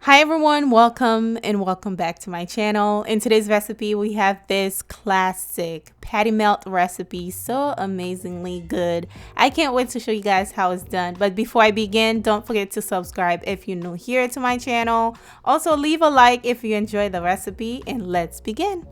Hi everyone, welcome and welcome back to my channel. In today's recipe we have this classic patty melt recipe, so amazingly good. I can't wait to show you guys how it's done, but before I begin, don't forget to subscribe if you're new here to my channel. Also leave a like if you enjoy the recipe, and let's begin.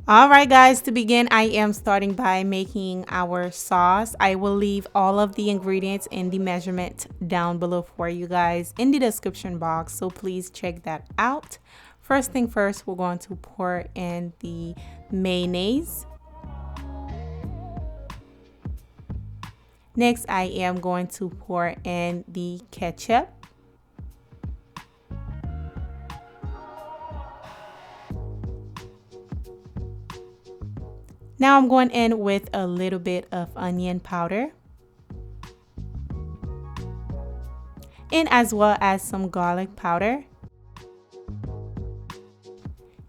Alright guys, to begin I am starting by making our sauce. I will leave all of the ingredients and the measurement down below for you guys in the description box, so please check that out. First thing first, we're going to pour in the mayonnaise. Next I am going to pour in the ketchup. Now I'm going in with a little bit of onion powder, and as well as some garlic powder.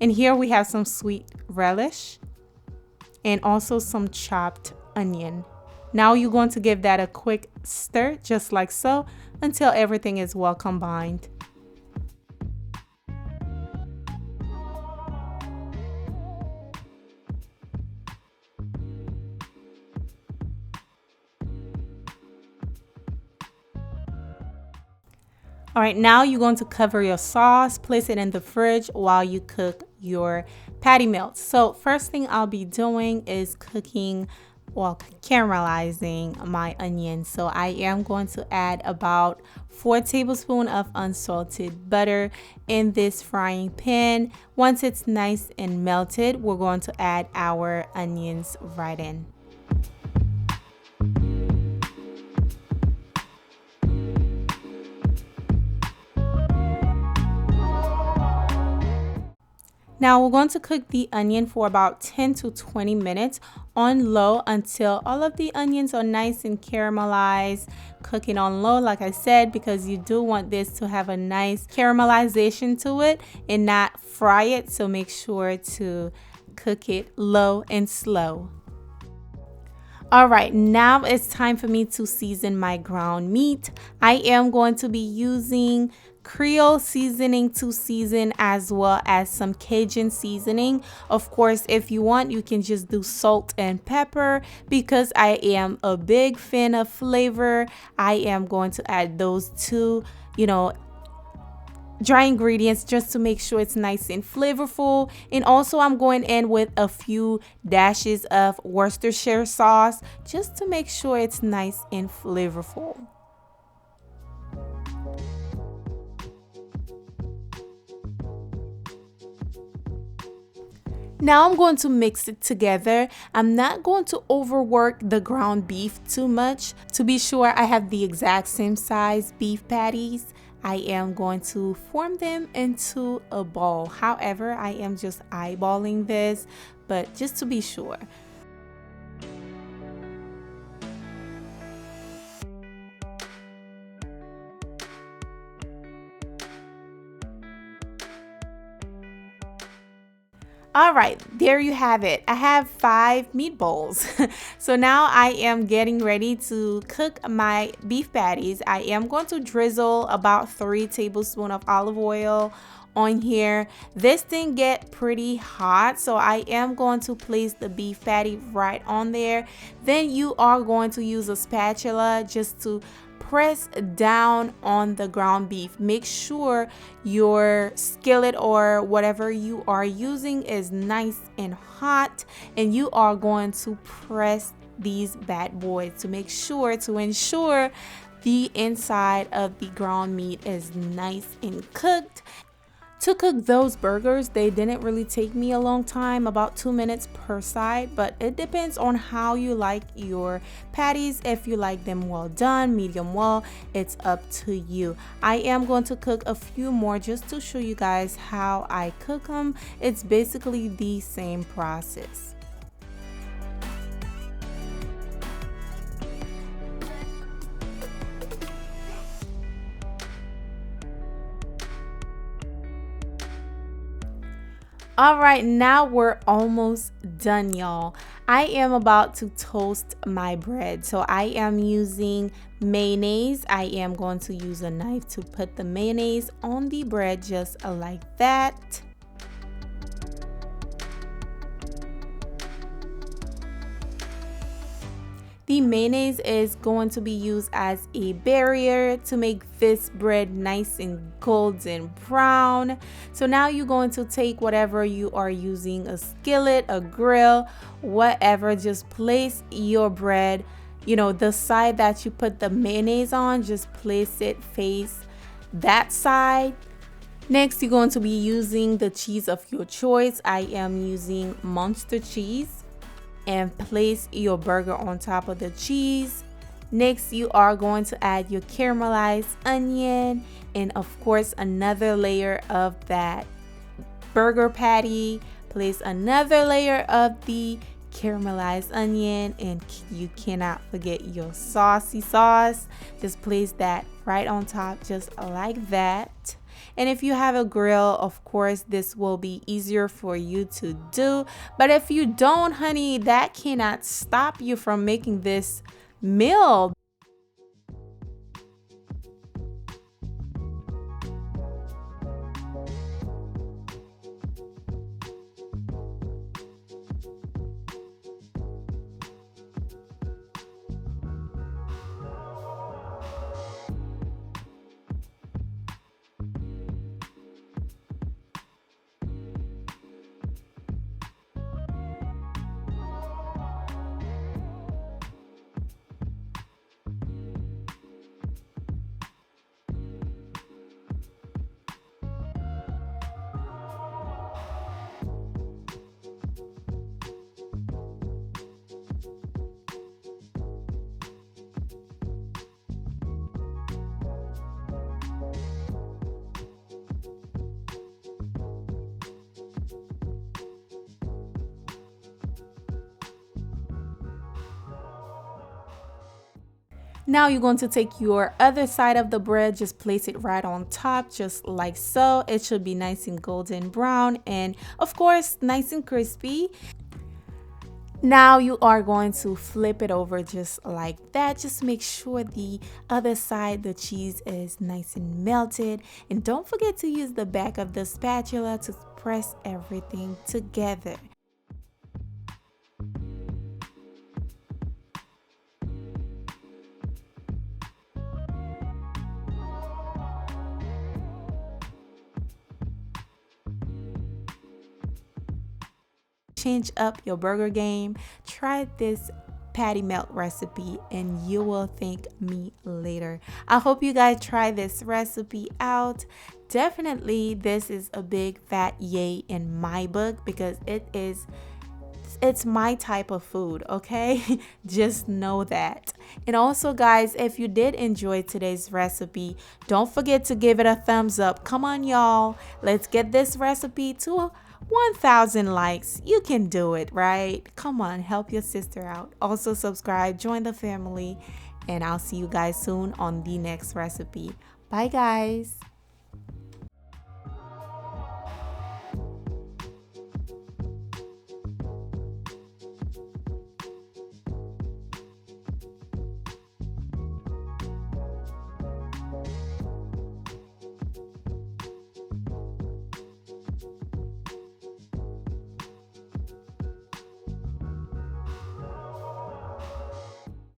And here we have some sweet relish and also some chopped onion. Now you're going to give that a quick stir, just like so, until everything is well combined. Alright, now you're going to cover your sauce, place it in the fridge while you cook your patty melt. So first thing I'll be doing is caramelizing my onions. So I am going to add about 4 tablespoons of unsalted butter in this frying pan. Once it's nice and melted, we're going to add our onions right in. Now we're going to cook the onion for about 10 to 20 minutes on low until all of the onions are nice and caramelized. Cooking on low, like I said, because you do want this to have a nice caramelization to it and not fry it. So make sure to cook it low and slow. Alright, now it's time for me to season my ground meat. I am going to be using Creole seasoning to season, as well as some Cajun seasoning. Of course, if you want, you can just do salt and pepper. Because I am a big fan of flavor, I am going to add those two, dry ingredients just to make sure it's nice and flavorful. And also I'm going in with a few dashes of Worcestershire sauce just to make sure it's nice and flavorful. Now I'm going to mix it together. I'm not going to overwork the ground beef too much. To be sure I have the exact same size beef patties, I am going to form them into a ball. However, I am just eyeballing this, but just to be sure. Alright, there you have it. I have 5 meatballs. So now I am getting ready to cook my beef patties. I am going to drizzle about 3 tablespoons of olive oil on here. This thing get pretty hot, so I am going to place the beef patty right on there. Then you are going to use a spatula just to press down on the ground beef. Make sure your skillet or whatever you are using is nice and hot, and you are going to press these bad boys to ensure the inside of the ground meat is nice and cooked. To cook those burgers, they didn't really take me a long time, about 2 minutes per side, but it depends on how you like your patties. If you like them well done, medium well, it's up to you. I am going to cook a few more just to show you guys how I cook them. It's basically the same process. All right, now we're almost done, y'all. I am about to toast my bread. So I am using mayonnaise. I am going to use a knife to put the mayonnaise on the bread just like that. The mayonnaise is going to be used as a barrier to make this bread nice and golden brown. So now you're going to take whatever you are using, a skillet, a grill, whatever, just place your bread, the side that you put the mayonnaise on, just place it face that side. Next, you're going to be using the cheese of your choice. I am using Muenster cheese. And place your burger on top of the cheese. Next, you are going to add your caramelized onion and of course another layer of that burger patty. Place another layer of the caramelized onion, and you cannot forget your saucy sauce. Just place that right on top just like that. And if you have a grill, of course, this will be easier for you to do. But if you don't, honey, that cannot stop you from making this meal. Now you're going to take your other side of the bread, just place it right on top, just like so. It should be nice and golden brown and of course nice and crispy. Now you are going to flip it over just like that. Just make sure the other side, the cheese is nice and melted. And don't forget to use the back of the spatula to press everything together. Change up your burger game. Try this patty melt recipe and you will thank me later. I hope you guys try this recipe out. Definitely this is a big fat yay in my book because it's my type of food, okay? Just know that. And also guys, if you did enjoy today's recipe, don't forget to give it a thumbs up. Come on y'all, let's get this recipe to 1,000 likes. You can do it, right? Come on, help your sister out. Also subscribe, join the family, and I'll see you guys soon on the next recipe. Bye guys.